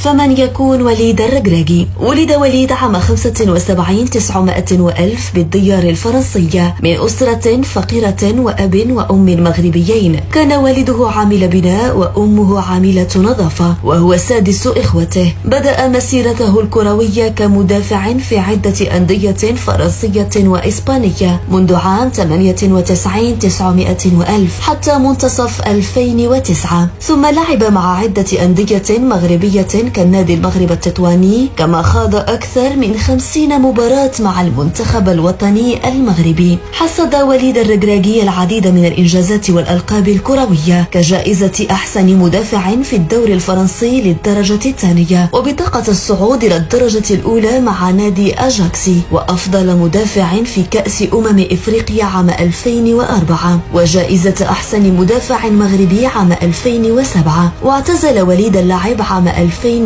فمن يكون وليد الركراكي؟ ولد وليد عام 75 وألف بالديار الفرنسية من أسرة فقيرة وأب وأم مغربيين. كان والده عامل بناء وأمه عاملة نظافة، وهو سادس إخوته. بدأ مسيرته الكروية كمدافع في عدة أندية فرنسية وإسبانية منذ عام 98 900 وألف حتى منتصف 2009، ثم لعب مع عدة أندية مغربية كالنادي المغرب التطواني، كما خاض أكثر من 50 مباراة مع المنتخب الوطني المغربي. حصد وليد الركراكي العديد من الإنجازات والألقاب الكروية كجائزة أحسن مدافع في الدوري الفرنسي للدرجة الثانية، وبطاقة الصعود إلى الدرجة الأولى مع نادي أجاكسي، وأفضل مدافع في كأس إفريقيا عام 2004، وجائزة أحسن مدافع مغربي عام 2007. واعتزل وليد اللعب عام 2012،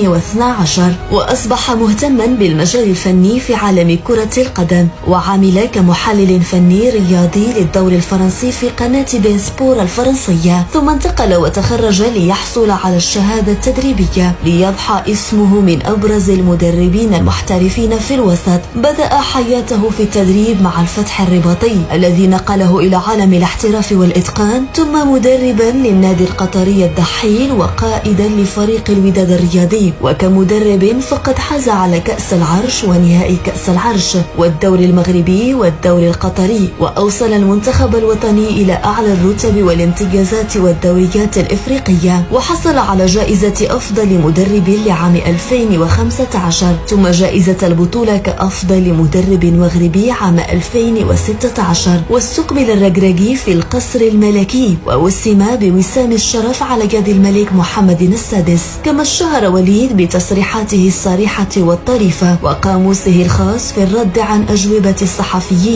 وأصبح مهتما بالمجال الفني في عالم كرة القدم، وعمل كمحلل فني رياضي للدوري الفرنسي في قناة بين سبور الفرنسية، ثم انتقل وتخرج ليحصل على الشهادة التدريبية ليضحى اسمه من أبرز المدربين المحترفين في الوسط. بدأ حياته في التدريب مع الفتح الرباطي الذي نقله إلى عالم الاحتراف والإتقان، ثم مدربا للنادي القطري الدحيل وقائدا لفريق الوداد الرياضي. وكمدرب فقد حاز على كأس العرش ونهائي كأس العرش والدوري المغربي والدوري القطري، وأوصل المنتخب الوطني إلى أعلى الرتب والامتيازات والدوريات الإفريقية، وحصل على جائزة أفضل مدرب لعام 2015، ثم جائزة البطولة كأفضل مدرب مغربي عام 2016. واستقبل الركراكي في القصر الملكي ووسم بوسام الشرف على يد الملك محمد السادس. كما اشتهر وليد بتصريحاته الصريحة والطريفة وقاموسه الخاص في الرد عن أجوبة الصحفيين.